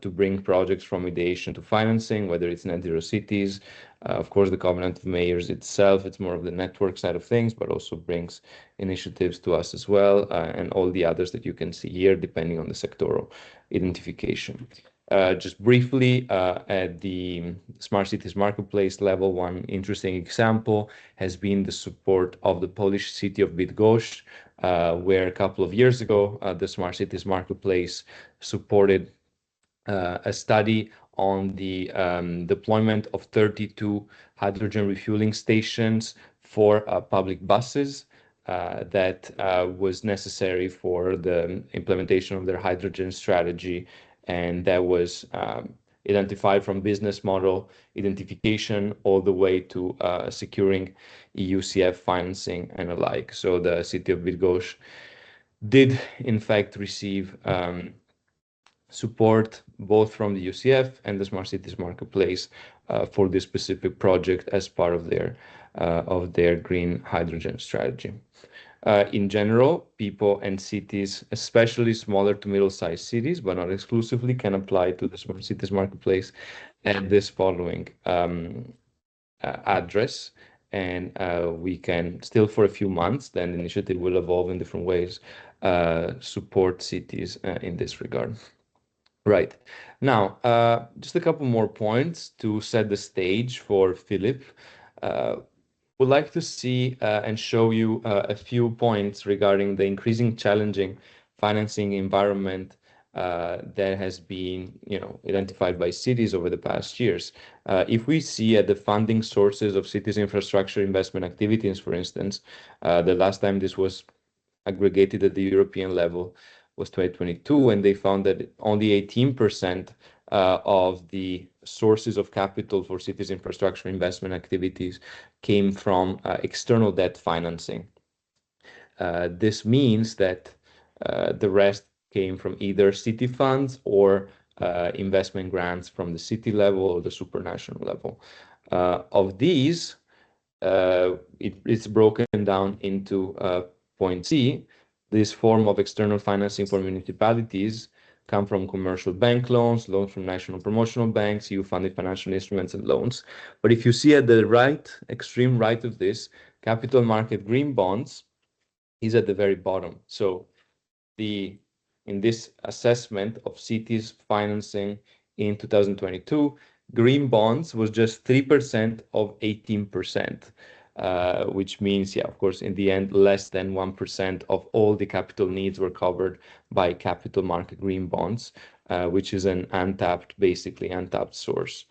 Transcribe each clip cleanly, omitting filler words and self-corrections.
to bring projects from ideation to financing, whether it's net zero cities. Of course, the Covenant of Mayors itself, it's more of the network side of things, but also brings initiatives to us as well, and all the others that you can see here, depending on the sectoral identification. Just briefly, at the Smart Cities Marketplace level, one interesting example has been the support of the Polish city of Bydgoszcz, where a couple of years ago, the Smart Cities Marketplace supported a study on the deployment of 32 hydrogen refueling stations for public buses that was necessary for the implementation of their hydrogen strategy. And that was identified from business model identification all the way to securing EU CF financing and alike. So the city of Bydgoszcz did in fact receive support both from the UCF and the Smart Cities Marketplace for this specific project as part of their green hydrogen strategy. In general, people and cities, especially smaller to middle-sized cities, but not exclusively, can apply to the Smart Cities Marketplace at this following address. And we can still, for a few months, then the initiative will evolve in different ways, support cities in this regard. Right. Now, just a couple more points to set the stage for Philip. Would like to see and show you a few points regarding the increasing challenging financing environment that has been, identified by cities over the past years. If we see at the funding sources of cities' infrastructure investment activities, for instance, the last time this was aggregated at the European level was 2022, and they found that only 18% of the sources of capital for cities' infrastructure investment activities came from external debt financing. This means that the rest came from either city funds or investment grants from the city level or the supranational level. Of these, it's broken down into point C. This form of external financing for municipalities come from commercial bank loans, loans from national promotional banks, EU-funded financial instruments, and loans. But if you see at the right, extreme right of this, capital market green bonds is at the very bottom. So in this assessment of cities financing in 2022, green bonds was just 3% of 18%. Which means, of course, in the end, less than 1% of all the capital needs were covered by capital market green bonds, which is an basically untapped source.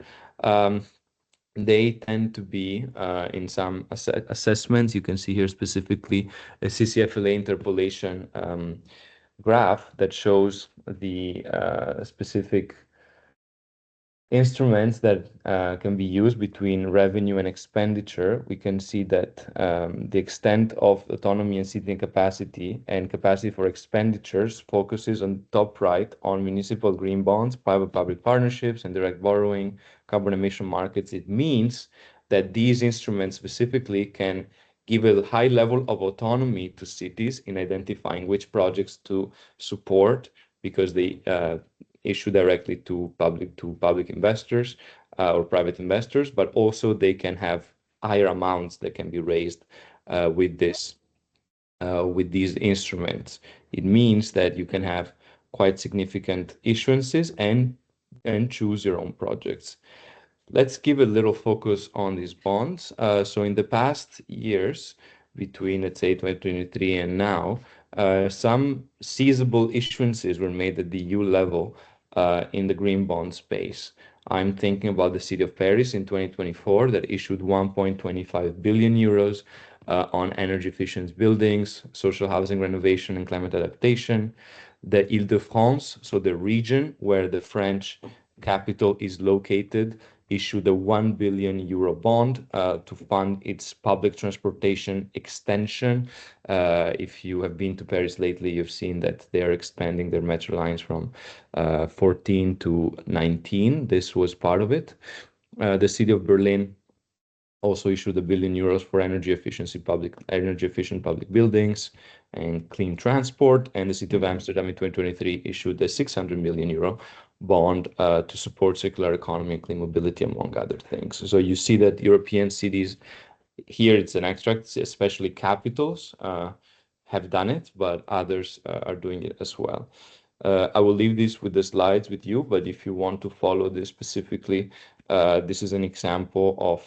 They tend to be in some assessments. You can see here specifically a CCFLA interpolation graph that shows the specific instruments that can be used between revenue and expenditure. We can see that the extent of autonomy and seating capacity and capacity for expenditures focuses on top right on municipal green bonds, private-public partnerships, and direct borrowing, carbon emission markets. It means that these instruments specifically can give a high level of autonomy to cities in identifying which projects to support, because they issue directly to public investors or private investors, but also they can have higher amounts that can be raised with these instruments. It means that you can have quite significant issuances and choose your own projects. Let's give a little focus on these bonds. So in the past years, between, let's say, 2023 and now, some seizable issuances were made at the EU level in the green bond space. I'm thinking about the city of Paris in 2024 that issued 1.25 billion euros on energy efficient buildings, social housing renovation, and climate adaptation. The Île-de-France, so the region where the French capital is located, issued a 1 billion euro bond to fund its public transportation extension. If you have been to Paris lately, you've seen that they are expanding their metro lines from 14 to 19. This was part of it. The city of Berlin also issued 1 billion euros for energy efficient public buildings and clean transport. And the city of Amsterdam in 2023 issued a 600 million euro bond to support circular economy and clean mobility, among other things. So you see that European cities, here it's an extract, especially capitals have done it, but others are doing it as well. I will leave this with the slides with you, but if you want to follow this specifically, this is an example of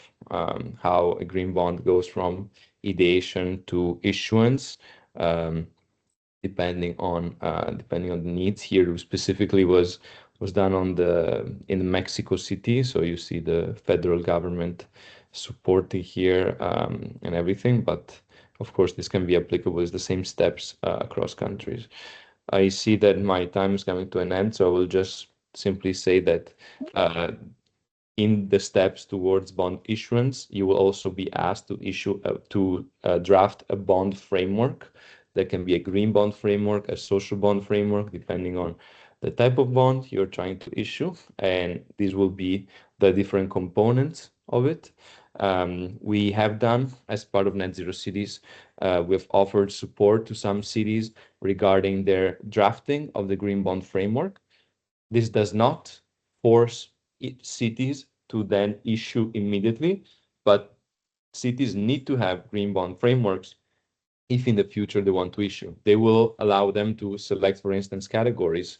how a green bond goes from ideation to issuance, um, depending on the needs. Here specifically was done in Mexico City, so you see the federal government supporting here and everything, but of course this can be applicable as the same steps across countries. I see that my time is coming to an end, so I will just simply say that in the steps towards bond issuance, you will also be asked to draft a bond framework. That can be a green bond framework, a social bond framework, depending on the type of bond you're trying to issue, and these will be the different components of it. We have done, as part of Net Zero Cities, we've offered support to some cities regarding their drafting of the green bond framework. This does not force cities to then issue immediately, but cities need to have green bond frameworks if in the future they want to issue. They will allow them to select, for instance, categories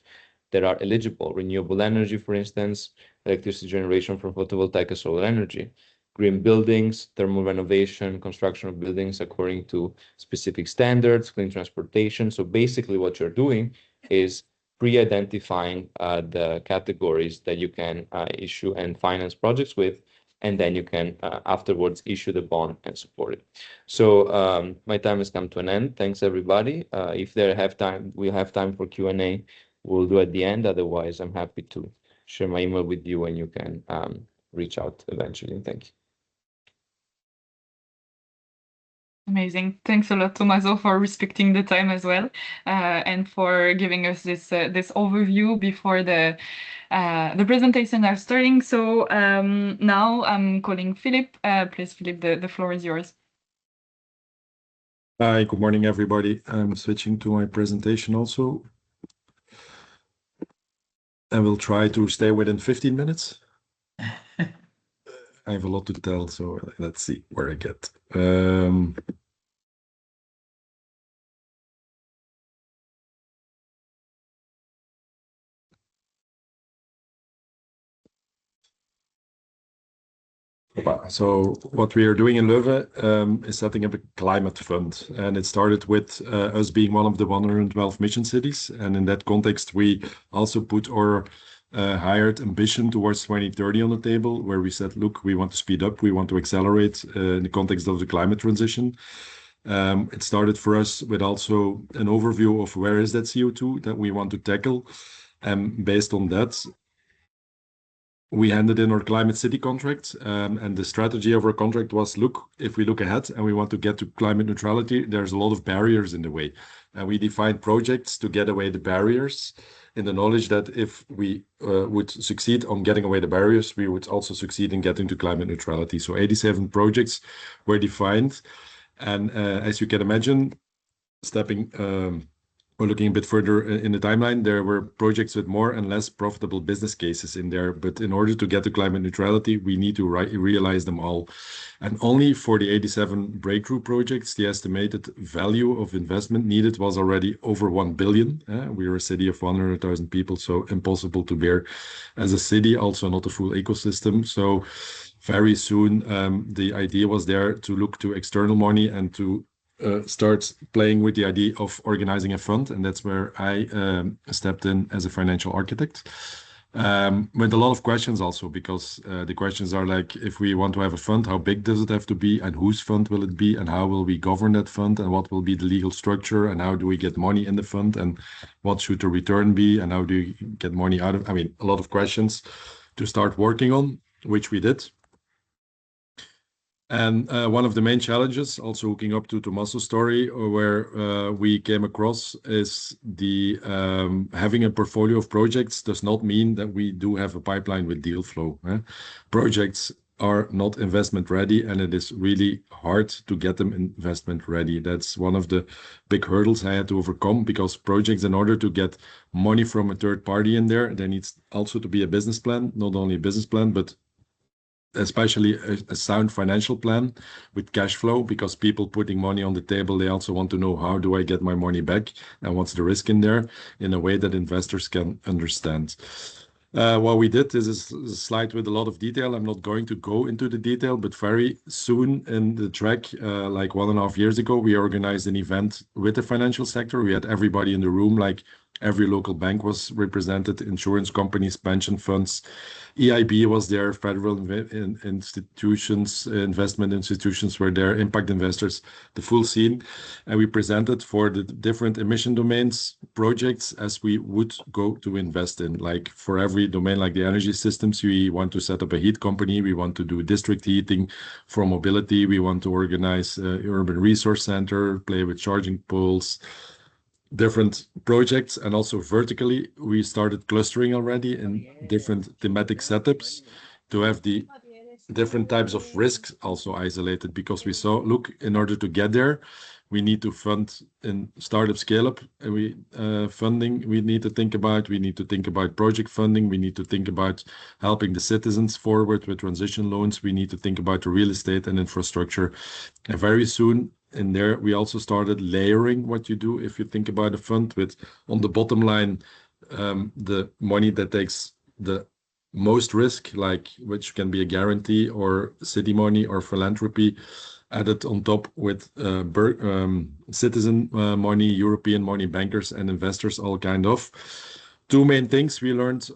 that are eligible: renewable energy, for instance, electricity generation from photovoltaic and solar energy, green buildings, thermal renovation, construction of buildings according to specific standards, clean transportation. So basically what you're doing is pre-identifying the categories that you can issue and finance projects with, and then you can afterwards issue the bond and support it. So my time has come to an end. Thanks, everybody. If we'll have time for Q&A, we'll do at the end. Otherwise, I'm happy to share my email with you and you can reach out eventually. Thank you. Amazing. Thanks a lot, Tommaso, for respecting the time as well, and for giving us this overview before the presentation are starting. So now I'm calling Philip. Please, Philip, the floor is yours. Hi, good morning, everybody. I'm switching to my presentation also. I will try to stay within 15 minutes. I have a lot to tell, so let's see where I get. So what we are doing in Leuven is setting up a climate fund, and it started with us being one of the 112 mission cities. And in that context, we also put our hired ambition towards 2030 on the table, where we said, look, we want to speed up, we want to accelerate in the context of the climate transition. It started for us with also an overview of where is that CO2 that we want to tackle. And based on that, we handed in our climate city contract, and the strategy of our contract was, look, if we look ahead and we want to get to climate neutrality, there's a lot of barriers in the way. And we defined projects to get away the barriers, in the knowledge that if we would succeed on getting away the barriers, we would also succeed in getting to climate neutrality. So 87 projects were defined. And as you can imagine, or looking a bit further in the timeline, there were projects with more and less profitable business cases in there. But in order to get to climate neutrality, we need to realize them all. And only for the 87 breakthrough projects, the estimated value of investment needed was already over 1 billion. We are a city of 100,000 people, so impossible to bear as a city, also not a full ecosystem. So very soon, the idea was there to look to external money and to start playing with the idea of organizing a fund, and that's where I stepped in as a financial architect. With a lot of questions also, because the questions are like, if we want to have a fund, how big does it have to be, and whose fund will it be, and how will we govern that fund, and what will be the legal structure, and how do we get money in the fund, and what should the return be, and how do you get money out of, a lot of questions to start working on, which we did. And one of the main challenges, also hooking up to Tommaso's story, where we came across, is the having a portfolio of projects does not mean that we do have a pipeline with deal flow. Projects are not investment ready, and it is really hard to get them investment ready. That's one of the big hurdles I had to overcome, because projects, in order to get money from a third party in there needs also to be a business plan, not only a business plan, but especially a sound financial plan with cash flow, because people putting money on the table, they also want to know, how do I get my money back and what's the risk in there, in a way that investors can understand. What we did is a slide with a lot of detail. I'm not going to go into the detail, but very soon in the track, like 1.5 years ago, we organized an event with the financial sector. We had everybody in the room, like every local bank was represented, insurance companies, pension funds, EIB was there, federal institutions, investment institutions were there, impact investors, the full scene. And we presented for the different emission domains projects as we would go to invest in. Like for every domain, like the energy systems, we want to set up a heat company, we want to do district heating. For mobility, we want to organize urban resource center, play with charging poles, different projects. And also vertically, we started clustering already in different thematic setups to have the different types of risks also isolated, because we saw, look, in order to get there, we need to fund in startup scale up, funding. We need to think about project funding. We need to think about helping the citizens forward with transition loans. We need to think about the real estate and infrastructure. And very soon in there, we also started layering what you do if you think about a fund, with on the bottom line, the money that takes the most risk, like which can be a guarantee or city money or philanthropy, added on top with citizen money, European money, bankers and investors, all kind of. Two main things we learned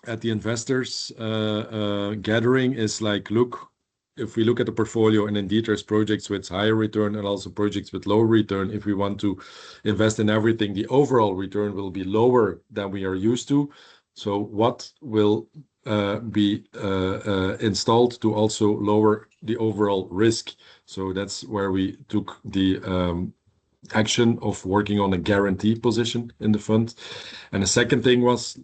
at the investors gathering is like, look, if we look at the portfolio, and indeed there's projects with higher return and also projects with low return, if we want to invest in everything, the overall return will be lower than we are used to. So what will be installed to also lower the overall risk? So that's where we took the action of working on a guarantee position in the fund. And the second thing was,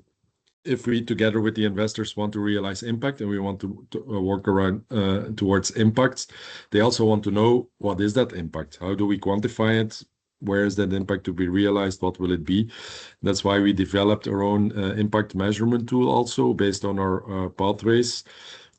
if we, together with the investors, want to realize impact, and we want to work around towards impact, they also want to know, what is that impact? How do we quantify it? Where is that impact to be realized? What will it be? That's why we developed our own impact measurement tool, also based on our pathways.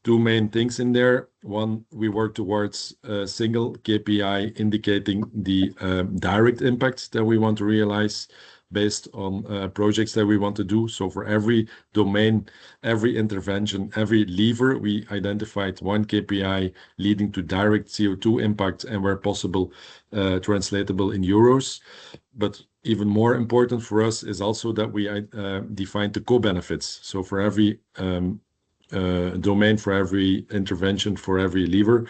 Two main things in there. One, we work towards a single KPI indicating the direct impact that we want to realize based on projects that we want to do. So for every domain, every intervention, every lever, we identified one KPI leading to direct CO2 impact, and where possible, translatable in euros. But even more important for us is also that we defined the co-benefits. So for every domain, for every intervention, for every lever,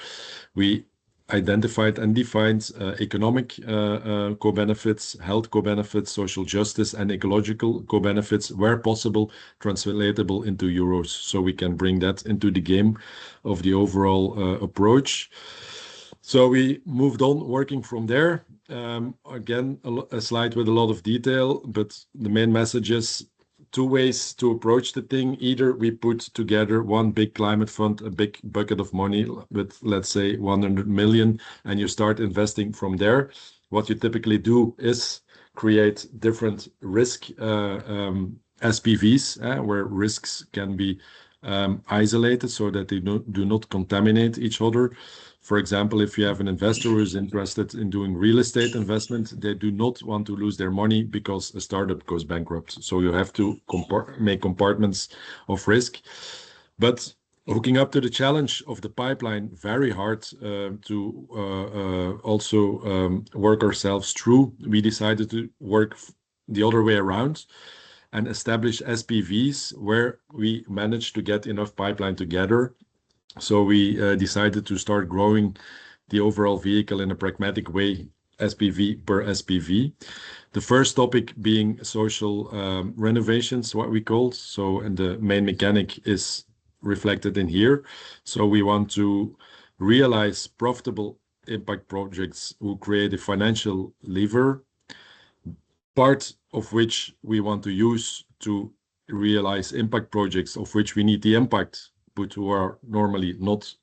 we identified and defined economic co-benefits, health co-benefits, social justice, and ecological co-benefits, where possible, translatable into euros, so we can bring that into the game of the overall approach. So we moved on working from there. Again, a slide with a lot of detail, but the main message is two ways to approach the thing. Either we put together one big climate fund, a big bucket of money with, let's say, 100 million, and you start investing from there. What you typically do is create different risk SPVs, where risks can be isolated so that they do not contaminate each other. For example, if you have an investor who is interested in doing real estate investment, they do not want to lose their money because a startup goes bankrupt. So you have to make compartments of risk. But hooking up to the challenge of the pipeline, very hard to also work ourselves through, we decided to work the other way around and establish SPVs where we managed to get enough pipeline together. So we decided to start growing the overall vehicle in a pragmatic way, SPV per SPV. The first topic being social renovations, what we call. So, and the main mechanic is reflected in here. So we want to realize profitable impact projects who create a financial lever, part of which we want to use to realize impact projects of which we need the impact but who are normally not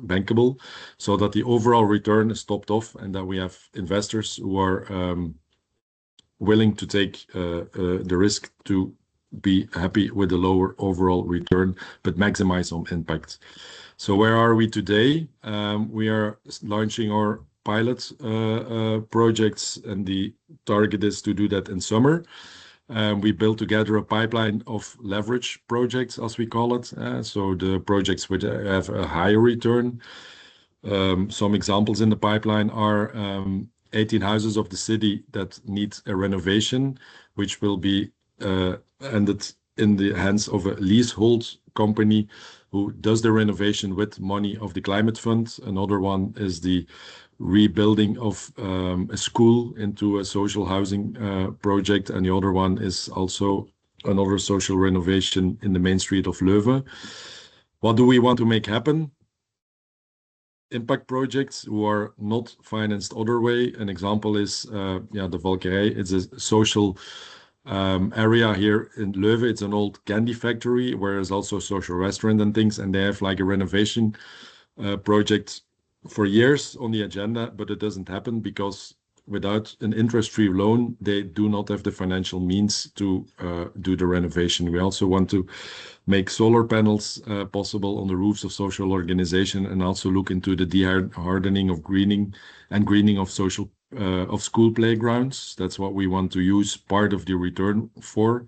bankable, so that the overall return is topped off and that we have investors who are willing to take the risk to be happy with the lower overall return, but maximize on impact. So where are we today? We are launching our pilot projects, and the target is to do that in summer. We built together a pipeline of leverage projects, as we call it. So the projects which have a higher return. Some examples in the pipeline are 18 houses of the city that need a renovation, which will be ended in the hands of a leasehold company who does the renovation with money of the climate fund. Another one is the rebuilding of a school into a social housing project, and the other one is also another social renovation in the main street of Leuven. What do we want to make happen? Impact projects who are not financed other way. An example is the Valkyrie. It's a social area here in Leuven. It's an old candy factory where there's also a social restaurant and things, and they have like a renovation project for years on the agenda, but it doesn't happen because without an interest-free loan, they do not have the financial means to do the renovation. We also want to make solar panels possible on the roofs of social organization, and also look into the de-hardening of greening of social of school playgrounds. That's what we want to use part of the return for.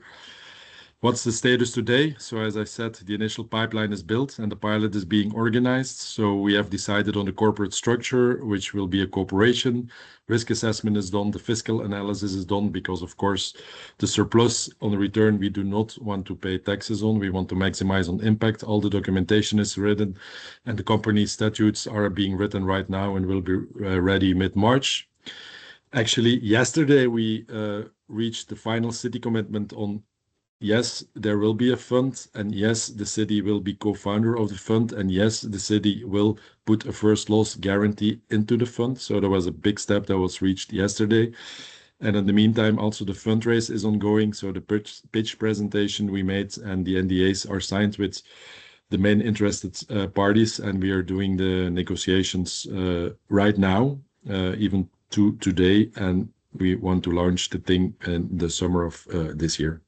What's the status today? So as I said, the initial pipeline is built and the pilot is being organized. So we have decided on the corporate structure, which will be a corporation. Risk assessment is done. The fiscal analysis is done because, of course, the surplus on the return, we do not want to pay taxes on. We want to maximize on impact. All the documentation is written and the company statutes are being written right now and will be ready mid-March. Actually, yesterday we reached the final city commitment on yes, there will be a fund, and yes, the city will be co-founder of the fund, and yes, the city will put a first loss guarantee into the fund. So there was a big step that was reached yesterday. And in the meantime, also the fundraise is ongoing. So the pitch presentation we made and the NDAs are signed with the main interested parties, and we are doing the negotiations right now, even today, and we want to launch the thing in the summer of this year.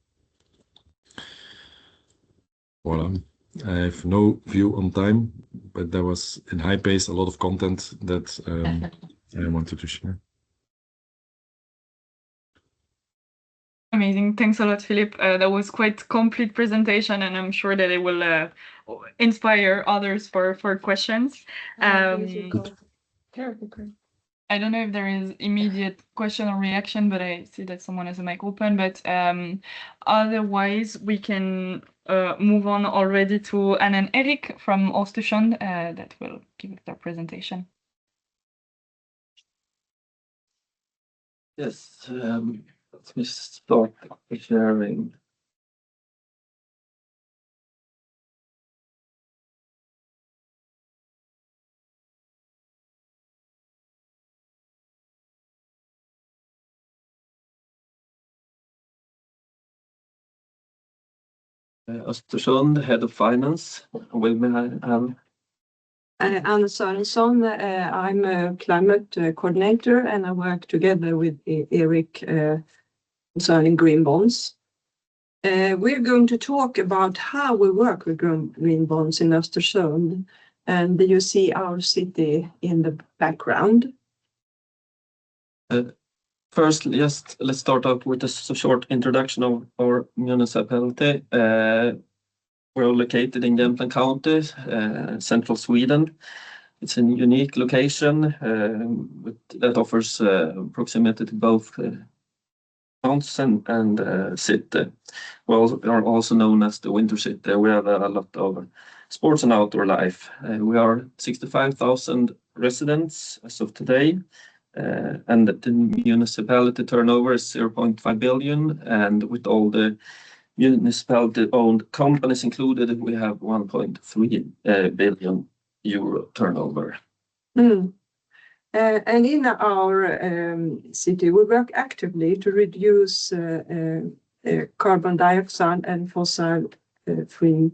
Voilà. I have no view on time, but that was in high pace, a lot of content that I wanted to share. Amazing. Thanks a lot, Philip. That was quite complete presentation, and I'm sure that it will inspire others for questions. I don't know if there is immediate question or reaction, but I see that someone has a mic open. But otherwise, we can move on already to Anne and Eric from Östersund that will give their presentation. Yes, let me start sharing. Östersund, Head of Finance. With me, Anne. Anne Sörensson. I'm a climate coordinator, and I work together with Eric concerning green bonds. We're going to talk about how we work with green bonds in Östersund, and you see our city in the background. First, let's start out with a short introduction of our municipality. We're located in Jämtland County, central Sweden. It's a unique location that offers proximity to both towns and city. We are also known as the Winter City. We have a lot of sports and outdoor life. We are 65,000 residents as of today. And the municipality turnover is 0.5 billion, and with all the municipality-owned companies included, we have 1.3 billion euro turnover. And in our city, we work actively to reduce carbon dioxide and fossil free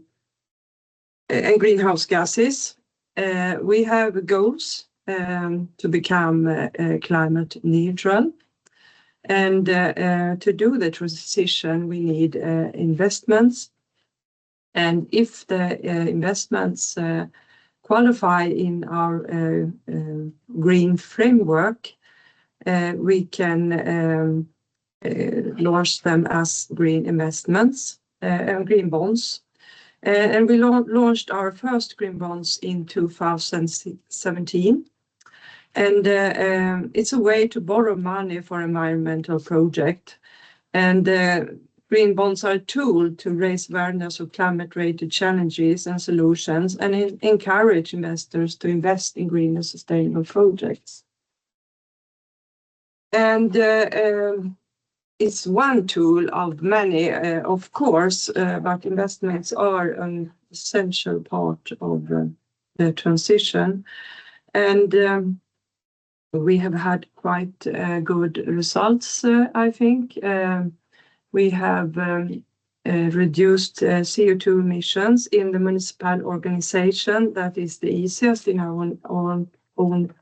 and greenhouse gases. We have goals to become climate neutral. And to do the transition, we need investments. And if the investments qualify in our green framework, we can launch them as green investments and green bonds. And we launched our first green bonds in 2017. And it's a way to borrow money for environmental project. And green bonds are a tool to raise awareness of climate-related challenges and solutions and encourage investors to invest in green and sustainable projects. And it's one tool of many, of course, but investments are an essential part of the transition. And we have had quite good results, I think. We have reduced CO2 emissions in the municipal organization. That is the easiest in our own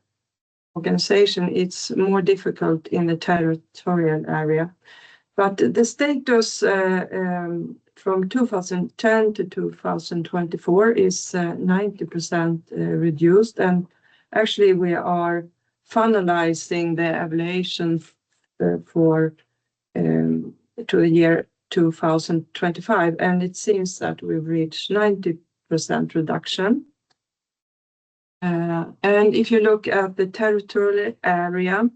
organization. It's more difficult in the territorial area. But the status from 2010 to 2024 is 90% reduced. And actually, we are finalizing the evaluation for to the year 2025, and it seems that we've reached 90% reduction. And if you look at the territorial area,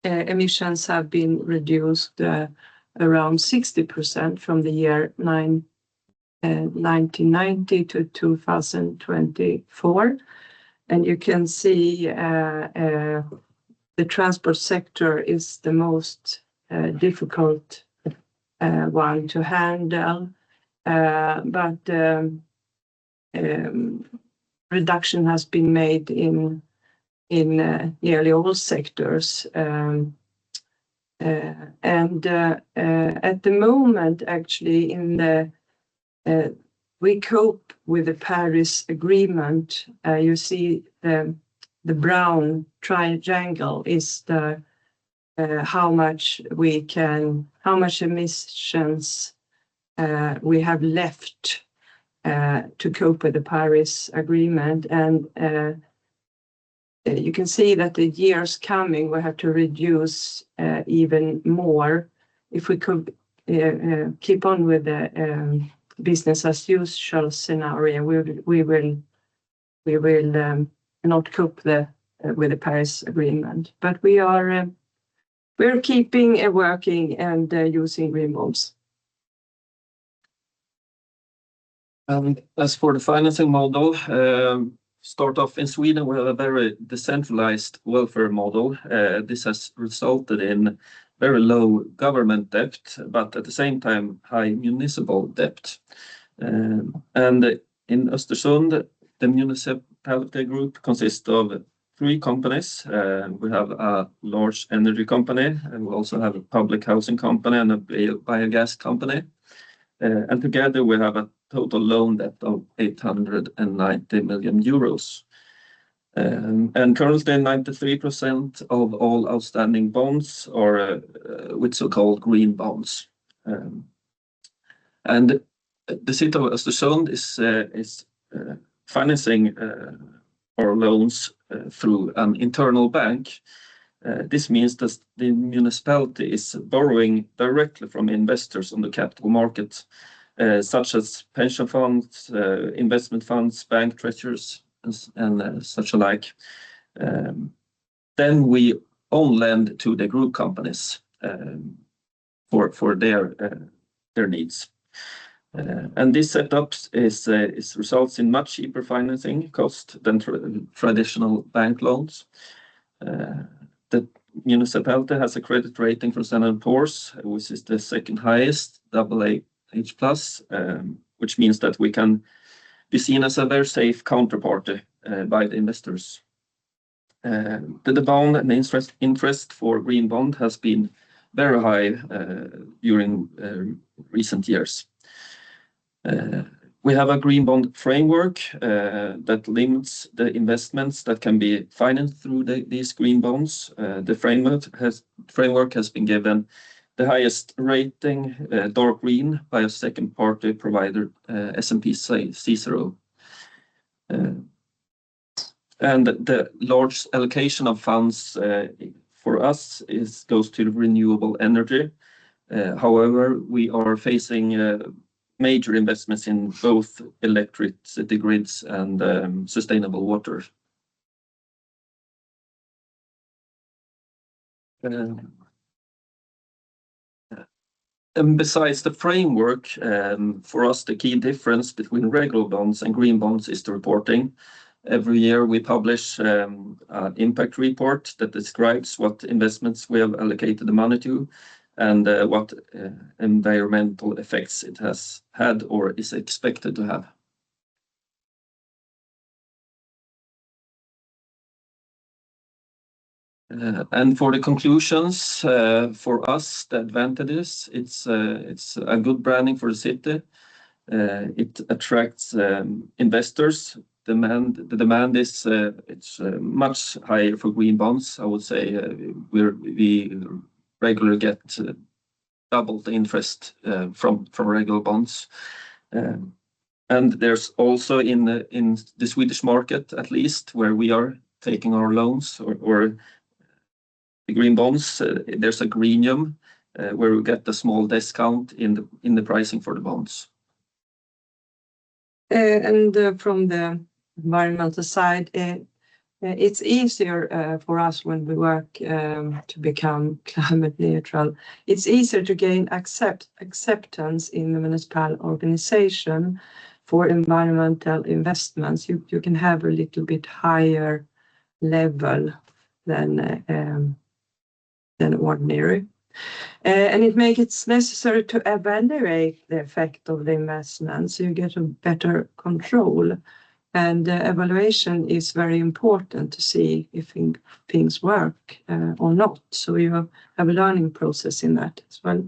emissions have been reduced around 60% from the year 1990 to 2024. And you can see the transport sector is the most difficult one to handle, but reduction has been made in nearly all sectors. And at the moment, actually, we cope with the Paris Agreement. You see the brown triangle is the how much emissions we have left to cope with the Paris Agreement. And you can see that the years coming, we have to reduce even more. If we could keep on with the business as usual scenario, we will not cope with the Paris Agreement. But we're keeping working and using green bonds. As for the financing model, start off in Sweden, we have a very decentralized welfare model. This has resulted in very low government debt, but at the same time, high municipal debt. And in Östersund, the municipality group consists of 3 companies. We have a large energy company, and we also have a public housing company and a biogas company. And together we have a total loan debt of 890 million euros. And currently 93% of all outstanding bonds are with so-called green bonds. And the city of Östersund is financing our loans through an internal bank. This means that the municipality is borrowing directly from investors on the capital market, such as pension funds, investment funds, bank treasurers, and such alike. Then we own lend to the group companies for their needs. And this setup results in much cheaper financing cost than traditional bank loans. The municipality has a credit rating from Standard & Poor's, which is the second highest, AA+, which means that we can be seen as a very safe counterparty by the investors. The demand and interest for green bond has been very high during recent years. We have a green bond framework that limits the investments that can be financed through these green bonds. The framework has been given the highest rating, dark green, by a second-party provider, S&P CICERO. And the large allocation of funds for us goes to renewable energy. However, we are facing major investments in both electricity grids and sustainable water. And besides the framework, for us, the key difference between regular bonds and green bonds is the reporting. Every year we publish an impact report that describes what investments we have allocated the money to and what environmental effects it has had or is expected to have. And for the conclusions, for us, the advantages, it's a good branding for the city. It attracts investors. The demand is it's much higher for green bonds. I would say we regularly get double the interest from regular bonds. And there's also in the Swedish market, at least, where we are taking our loans or the green bonds, there's a greenium where we get a small discount in the pricing for the bonds. And from the environmental side, it's easier for us when we work to become climate neutral. It's easier to gain acceptance in the municipal organization for environmental investments. You can have a little bit higher level than ordinary. And it makes it necessary to evaluate the effect of the investment, so you get a better control. And evaluation is very important to see if things work or not. So you have a learning process in that as well.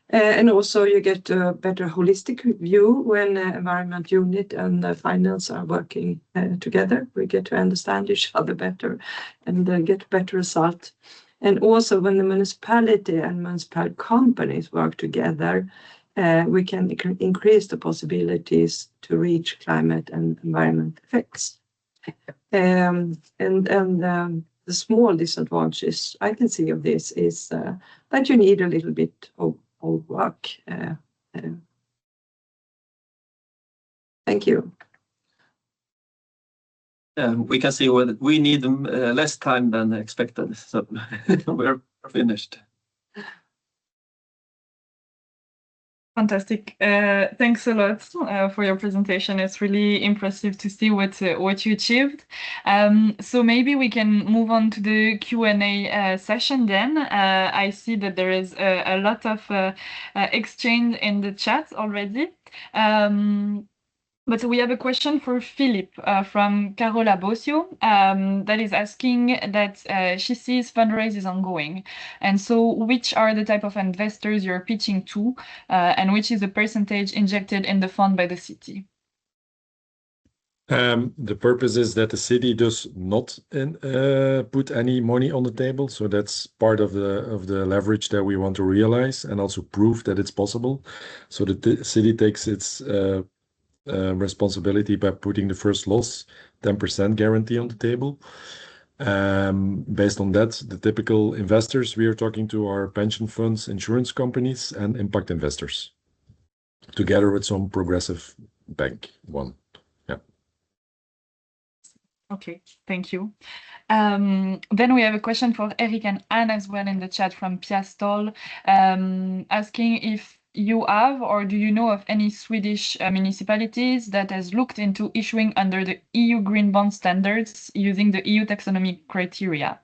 And also you get a better holistic view when the environment unit and the finance are working together. We get to understand each other better and get better result. And also when the municipality and municipal companies work together, we can increase the possibilities to reach climate and environment effects. And the small disadvantages I can see of this is that you need a little bit of work. Thank you. We can see we need less time than expected, so we're finished. Fantastic. Thanks a lot for your presentation. It's really impressive to see what you achieved. So maybe we can move on to the Q&A session then. I see that there is a lot of exchange in the chat already. But we have a question for Philip from Carola Bosio that is asking that she sees fundraisers ongoing. And so which are the type of investors you're pitching to and which is the percentage injected in the fund by the city? The purpose is that the city does not put any money on the table. So that's part of the leverage that we want to realize and also prove that it's possible. So the city takes its responsibility by putting the first loss, 10% guarantee on the table. Based on that, the typical investors we are talking to are pension funds, insurance companies, and impact investors, together with some progressive bank one. Yeah. Okay, thank you. Then we have a question for Eric and Anne as well in the chat from Pia Stoll, asking if you have or do you know of any Swedish municipalities that has looked into issuing under the EU green bond standards using the EU taxonomy criteria.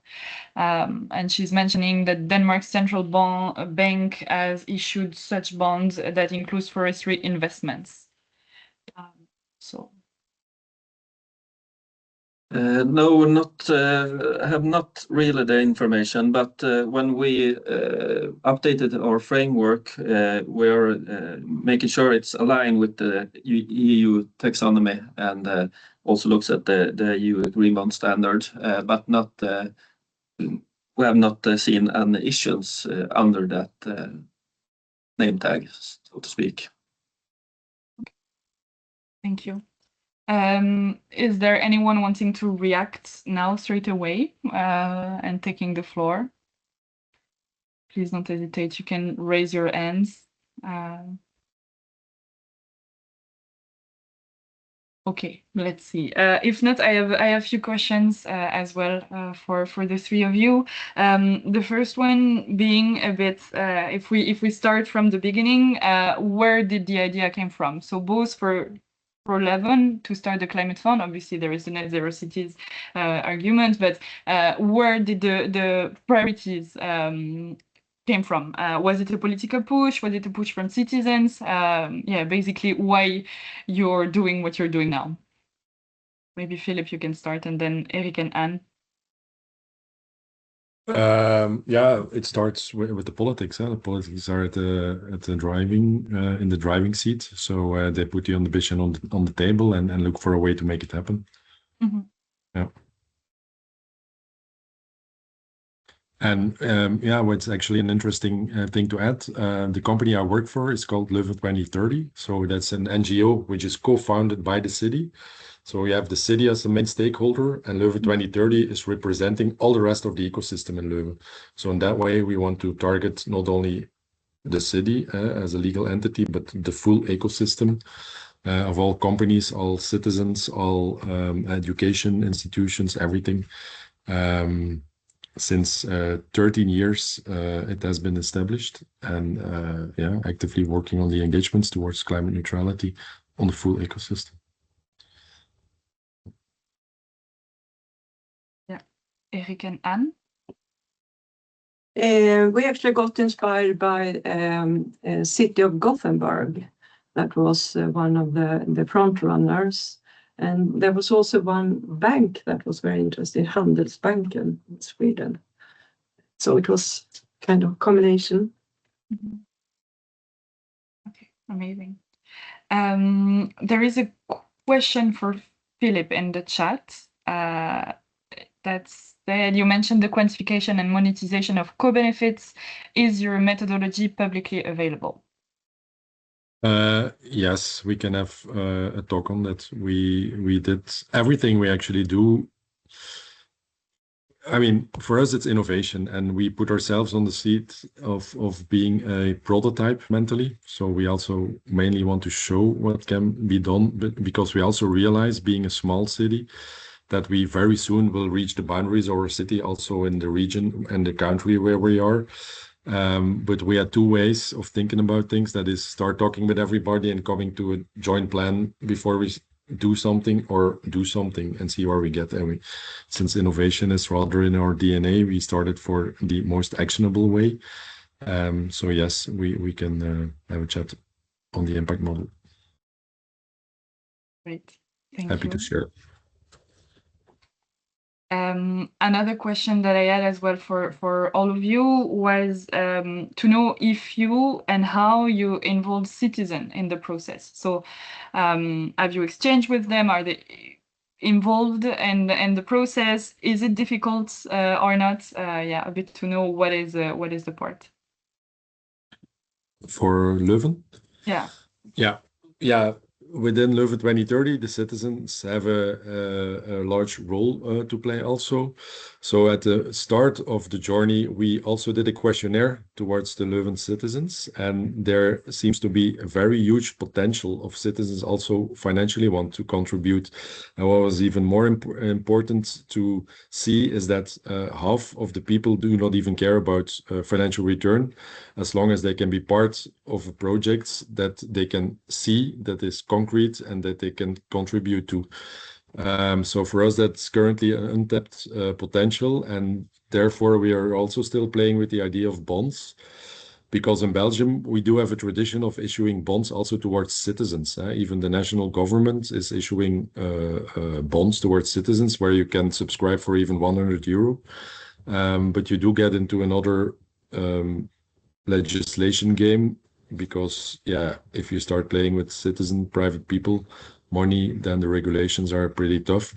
And she's mentioning that Denmark's central bank has issued such bonds that includes forestry investments. So No, have not really the information, but when we updated our framework, we're making sure it's aligned with the EU taxonomy and also looks at the EU Green Bond standard, but not we have not seen any issues under that name tag, so to speak. Thank you. Is there anyone wanting to react now straight away and taking the floor? Please don't hesitate. You can raise your hands. Okay, let's see. If not, I have a few questions as well for the three of you. The first one being a bit, if we start from the beginning, where did the idea came from? So both for 11 to start the climate fund, obviously there is the net zero cities argument, but where did the priorities came from? Was it a political push? Was it a push from citizens? Yeah, basically why you're doing what you're doing now. Maybe Philip, you can start, and then Eric and Anne. Yeah, it starts with the politics. The politics are at the driving in the driving seat, so they put the ambition on the table and look for a way to make it happen. Mm-hmm. Yeah. And yeah, what's actually an interesting thing to add, the company I work for is called Leuven 2030. So that's an NGO which is co-founded by the city. So we have the city as the main stakeholder, and Leuven 2030 is representing all the rest of the ecosystem in Leuven. So in that way, we want to target not only the city as a legal entity, but the full ecosystem of all companies, all citizens, all education institutions, everything. Since 13 years, it has been established, and yeah, actively working on the engagements towards climate neutrality on the full ecosystem. Yeah, Eric and Anne. We actually got inspired by city of Gothenburg. That was one of the front runners. And there was also one bank that was very interested, Handelsbanken in Sweden. So it was kind of a combination. Mm-hmm. Okay, amazing. There is a question for Philip in the chat. That's said, you mentioned the quantification and monetization of co-benefits. Is your methodology publicly available? Yes, we can have a talk on that. We did everything we actually do. I mean, for us, it's innovation, and we put ourselves on the seat of being a prototype mentally. So we also mainly want to show what can be done, but because we also realize, being a small city, that we very soon will reach the boundaries of our city, also in the region and the country where we are. But we had two ways of thinking about things. That is, start talking with everybody and coming to a joint plan before we do something, or do something and see where we get. And since innovation is rather in our DNA, we started for the most actionable way. So yes, we can have a chat on the impact model. Great, thank Happy you. to share. Another question that I had as well for all of you was to know if you and how you involve citizens in the process. So have you exchanged with them? Are they involved in the process? Is it difficult or not? Yeah, a bit to know what is the part. For Leuven? Yeah. Yeah. Within Leuven 2030, the citizens have a large role to play also. So at the start of the journey, we also did a questionnaire towards the Leuven citizens, and there seems to be a very huge potential of citizens also financially want to contribute. And what was even more important to see is that half of the people do not even care about financial return, as long as they can be part of a project that they can see that is concrete and that they can contribute to. So for us, that's currently an untapped potential, and therefore we are also still playing with the idea of bonds. because in Belgium, we do have a tradition of issuing bonds also towards citizens. Even the national government is issuing bonds towards citizens where you can subscribe for even €100. But you do get into another legislation game because, yeah, if you start playing with citizen, private people, money, then the regulations are pretty tough.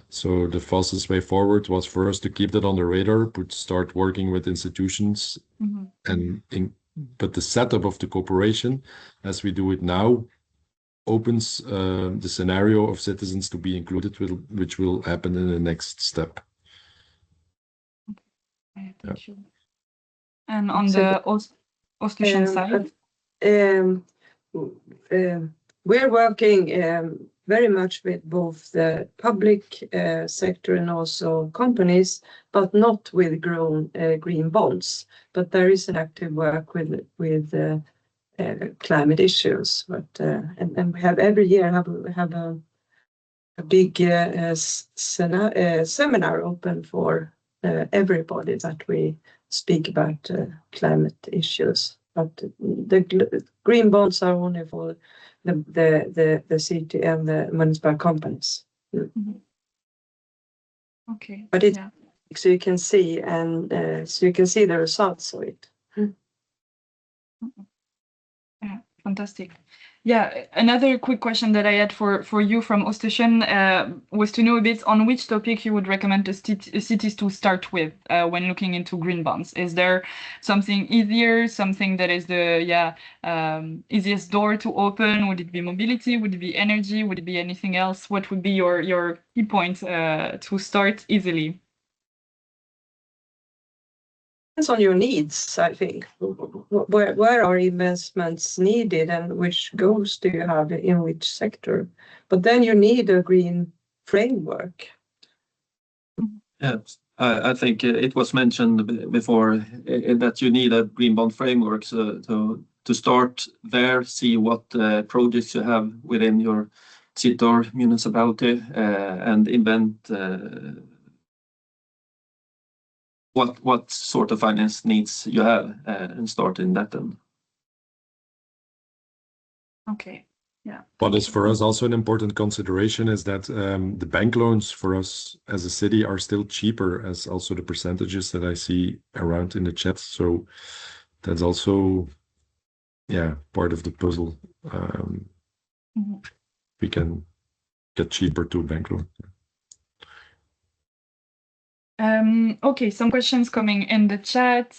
So the fastest way forward was for us to keep that on the radar, but start working with institutions. But the setup of the cooperation, as we do it now, opens the scenario of citizens to be included, which will happen in the next step. Thank you. And on the Östersund side? We're working very much with both the public sector and also companies, but not with green bonds. But there is an active work with climate issues. But and we have every year have a big seminar open for everybody that we speak about climate issues. But the green bonds are only for the city and the municipal companies. Okay. But it so you can see so you can see the results of it. Yeah, fantastic. Yeah, another quick question that I had for you from Östersund was to know a bit on which topic you would recommend the cities to start with when looking into green bonds. Is there something easier, something that is the easiest door to open? Would it be mobility? Would it be energy? Would it be anything else? What would be your key point to start easily? Depends on your needs, I think. Where are investments needed and which goals do you have in which sector? But then you need a green framework. Yes, I think it was mentioned before that you need a green bond framework to start there, see what projects you have within your city or municipality, and invent what sort of finance needs you have and start in that end. Okay. Yeah. What is for us also an important consideration is that the bank loans for us as a city are still cheaper as also the percentages that I see around in the chat. So that's also, part of the puzzle. We can get cheaper to bank loan. Okay, some questions coming in the chat.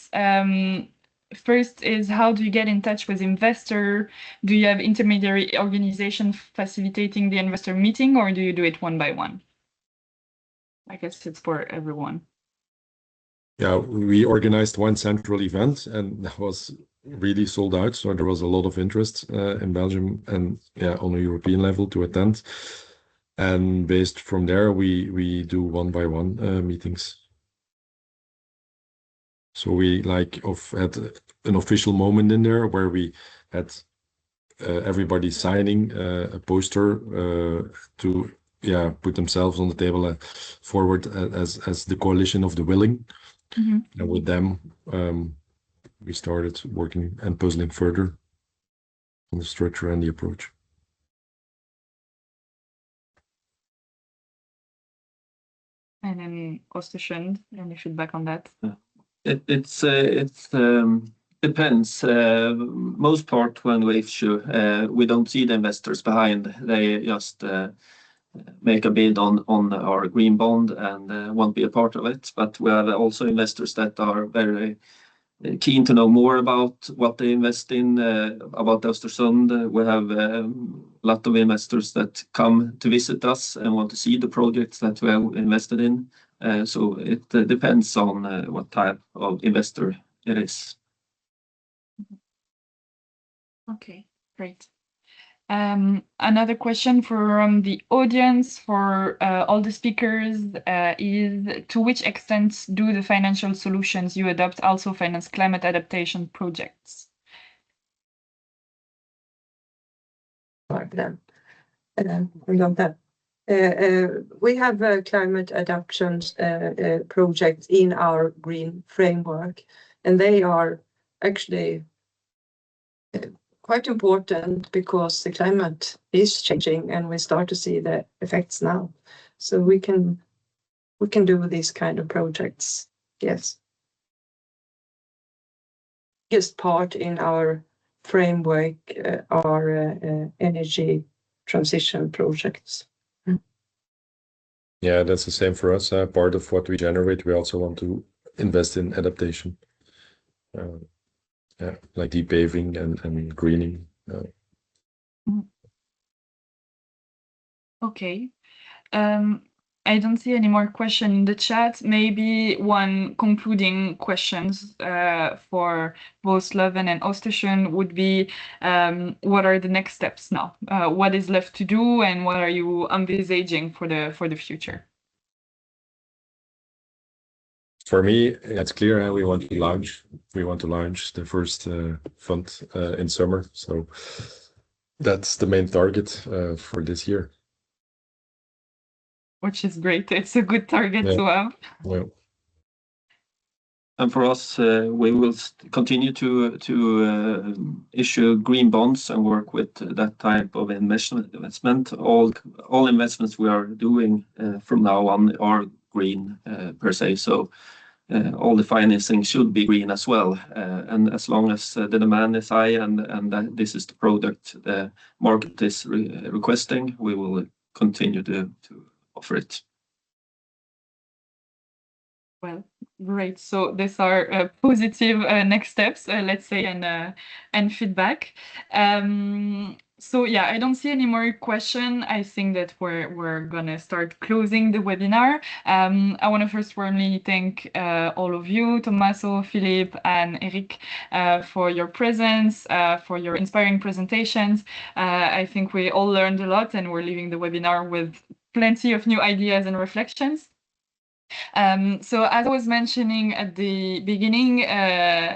First is, how do you get in touch with investor? Do you have intermediary organization facilitating the investor meeting, or do you do it one by one? I guess it's for everyone. Yeah, we organized one central event and that was really sold out. So there was a lot of interest in Belgium and on a European level to attend. And based from there, we do one by one meetings. So we had an official moment in there where we had everybody signing a poster to put themselves on the table forward as the coalition of the willing. And with them, we started working and puzzling further on the structure and the approach. And then Östersund, any feedback on that? It depends. Most part when we issue, we don't see the investors behind. They just make a bid on our green bond and won't be a part of it. But we have also investors that are very keen to know more about what they invest in, about Östersund. We have a lot of investors that come to visit us and want to see the projects that we have invested in. So it depends on what type of investor it is. Okay, great. Another question from the audience for all the speakers is, to which extent do the financial solutions you adopt also finance climate adaptation projects? We have climate adaptation projects in our green framework, and they are actually quite important because the climate is changing and we start to see the effects now. So we can do these kind of projects. Yes. Biggest part in our framework are energy transition projects. Yeah, that's the same for us. Part of what we generate, we also want to invest in adaptation. Yeah, like deep paving and greening. Okay. I don't see any more questions in the chat. Maybe one concluding questions for both Leuven and Östersund would be, what are the next steps now? What is left to do, and what are you envisaging for the future? For me, it's clear we want to launch. We want to launch the first fund in summer. So that's the main target for this year. Which is great. It's a good target to have. Yeah. And for us, we will continue to issue green bonds and work with that type of investment. All investments we are doing from now on are green per se. So all the financing should be green as well. And as long as the demand is high and that this is the product the market is requesting, we will continue to offer it. Well, great. So these are positive next steps, let's say, and feedback. So yeah, I don't see any more question. I think that we're gonna start closing the webinar. I want to first warmly thank all of you, Tommaso, Philippe, and Eric, for your presence, for your inspiring presentations. I think we all learned a lot, and we're leaving the webinar with plenty of new ideas and reflections. So as I was mentioning at the beginning,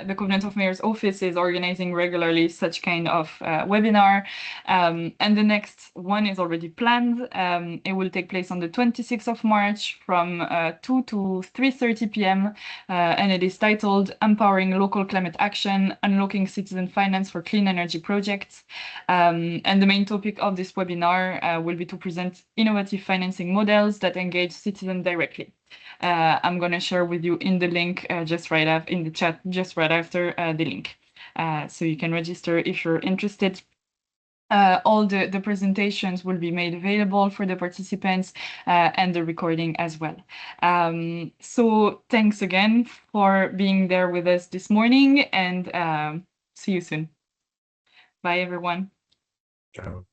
the Covenant of Mayors office is organizing regularly such kind of webinar, and the next one is already planned. It will take place on the 26th of March from 2 to 3:30 p.m. And it is titled Empowering Local Climate Action, Unlocking Citizen Finance for Clean Energy Projects. And the main topic of this webinar will be to present innovative financing models that engage citizens directly. I'm going to share with you in the link just right after, in the chat just right after the link. So you can register if you're interested. All the presentations will be made available for the participants and the recording as well. So thanks again for being there with us this morning, and see you soon. Bye, everyone. Ciao.